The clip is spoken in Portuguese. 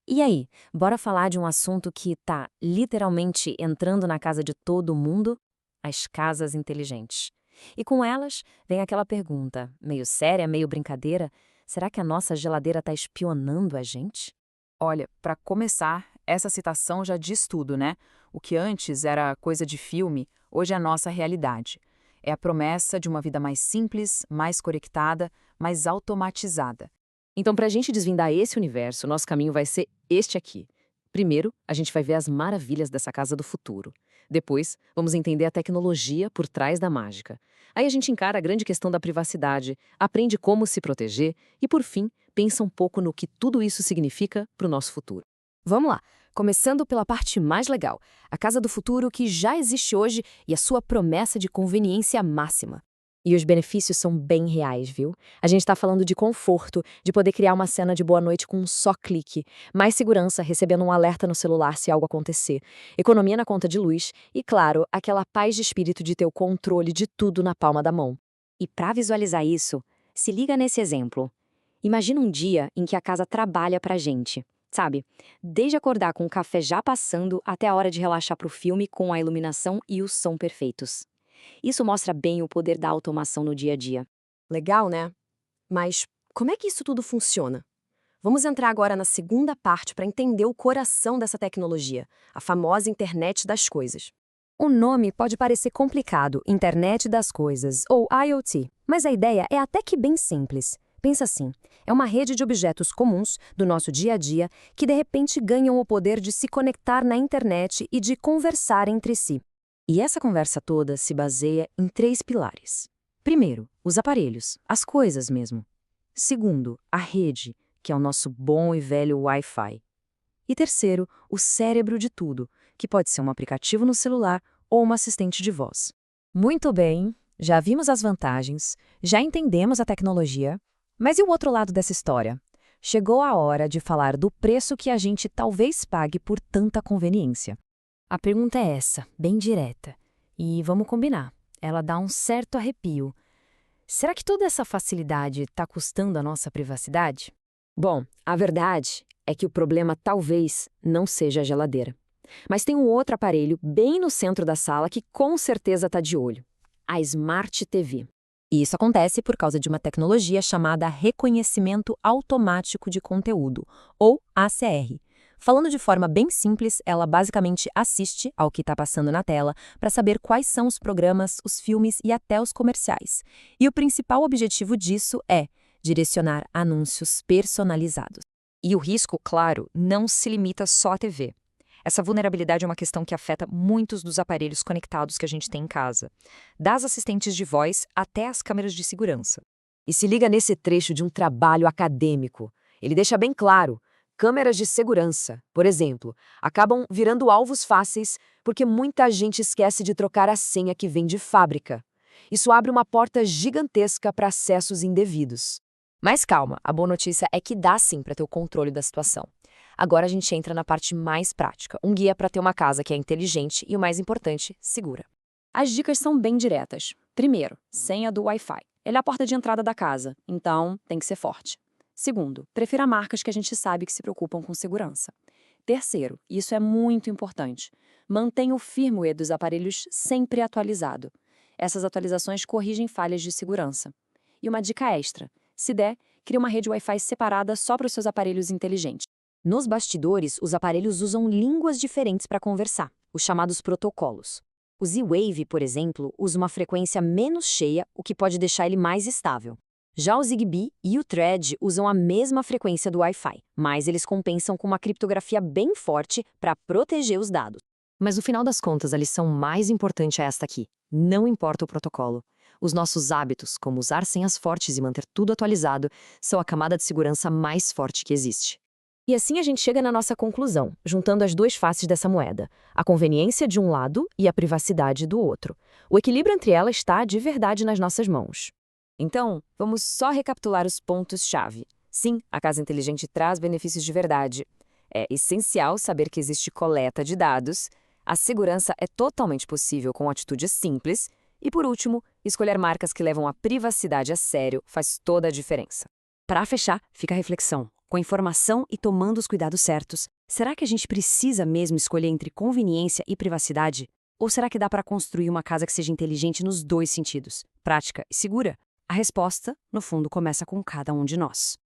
E aí, bora falar de um assunto que tá literalmente entrando na casa de todo mundo? As casas inteligentes. E com elas vem aquela pergunta, meio séria, meio brincadeira: será que a nossa geladeira tá espionando a gente? Olha, para começar, essa citação já diz tudo, né? O que antes era coisa de filme, hoje é a nossa realidade. É a promessa de uma vida mais simples, mais conectada, mais automatizada. Então, pra gente desvendar esse universo, nosso caminho vai ser este aqui. Primeiro, a gente vai ver as maravilhas dessa casa do futuro. Depois, vamos entender a tecnologia por trás da mágica. Aí a gente encara a grande questão da privacidade, aprende como se proteger e, por fim, pensa um pouco no que tudo isso significa para o nosso futuro. Vamos lá, começando pela parte mais legal, a casa do futuro que já existe hoje e a sua promessa de conveniência máxima. E os benefícios são bem reais, viu? A gente está falando de conforto, de poder criar uma cena de boa noite com um só clique, mais segurança recebendo um alerta no celular se algo acontecer, economia na conta de luz e, claro, aquela paz de espírito de ter o controle de tudo na palma da mão. E para visualizar isso, se liga nesse exemplo. Imagina um dia em que a casa trabalha pra gente, sabe? Desde acordar com o café já passando até a hora de relaxar pro filme com a iluminação e o som perfeitos. Isso mostra bem o poder da automação no dia a dia. Legal, né? Mas como é que isso tudo funciona? Vamos entrar agora na segunda parte para entender o coração dessa tecnologia, a famosa internet das coisas. O nome pode parecer complicado, Internet das Coisas, ou IoT, mas a ideia é até que bem simples. Pensa assim, é uma rede de objetos comuns do nosso dia a dia que de repente ganham o poder de se conectar na internet e de conversar entre si. E essa conversa toda se baseia em três pilares. Primeiro, os aparelhos, as coisas mesmo. Segundo, a rede, que é o nosso bom e velho Wi-Fi. E terceiro, o cérebro de tudo, que pode ser um aplicativo no celular ou um assistente de voz. Muito bem, já vimos as vantagens, já entendemos a tecnologia, mas e o outro lado dessa história? Chegou a hora de falar do preço que a gente talvez pague por tanta conveniência. A pergunta é essa, bem direta. E vamos combinar, ela dá um certo arrepio. Será que toda essa facilidade está custando a nossa privacidade? Bom, a verdade é que o problema talvez não seja a geladeira. Mas tem um outro aparelho bem no centro da sala que com certeza está de olho: a Smart TV. E isso acontece por causa de uma tecnologia chamada Reconhecimento Automático de Conteúdo, ou ACR. Falando de forma bem simples, ela basicamente assiste ao que está passando na tela para saber quais são os programas, os filmes e até os comerciais. E o principal objetivo disso é direcionar anúncios personalizados. E o risco, claro, não se limita só à TV. Essa vulnerabilidade é uma questão que afeta muitos dos aparelhos conectados que a gente tem em casa, das assistentes de voz até as câmeras de segurança. E se liga nesse trecho de um trabalho acadêmico. Ele deixa bem claro: câmeras de segurança, por exemplo, acabam virando alvos fáceis porque muita gente esquece de trocar a senha que vem de fábrica. Isso abre uma porta gigantesca para acessos indevidos. Mas calma, a boa notícia é que dá sim para ter o controle da situação. Agora a gente entra na parte mais prática, um guia para ter uma casa que é inteligente e, o mais importante, segura. As dicas são bem diretas. Primeiro, senha do Wi-Fi. Ele é a porta de entrada da casa, então tem que ser forte. Segundo, prefira marcas que a gente sabe que se preocupam com segurança. Terceiro, e isso é muito importante, mantenha o firmware dos aparelhos sempre atualizado. Essas atualizações corrigem falhas de segurança. E uma dica extra: se der, crie uma rede Wi-Fi separada só para os seus aparelhos inteligentes. Nos bastidores, os aparelhos usam línguas diferentes para conversar, os chamados protocolos. O Z-Wave, por exemplo, usa uma frequência menos cheia, o que pode deixar ele mais estável. Já o Zigbee e o Thread usam a mesma frequência do Wi-Fi, mas eles compensam com uma criptografia bem forte para proteger os dados. Mas no final das contas, a lição mais importante é esta aqui: não importa o protocolo. Os nossos hábitos, como usar senhas fortes e manter tudo atualizado, são a camada de segurança mais forte que existe. E assim a gente chega na nossa conclusão, juntando as duas faces dessa moeda: a conveniência de um lado e a privacidade do outro. O equilíbrio entre elas está de verdade nas nossas mãos. Então, vamos só recapitular os pontos-chave. Sim, a casa inteligente traz benefícios de verdade. É essencial saber que existe coleta de dados. A segurança é totalmente possível com atitudes simples. E, por último, escolher marcas que levam a privacidade a sério faz toda a diferença. Para fechar, fica a reflexão. Com informação e tomando os cuidados certos, será que a gente precisa mesmo escolher entre conveniência e privacidade? Ou será que dá para construir uma casa que seja inteligente nos dois sentidos, prática e segura? A resposta, no fundo, começa com cada um de nós.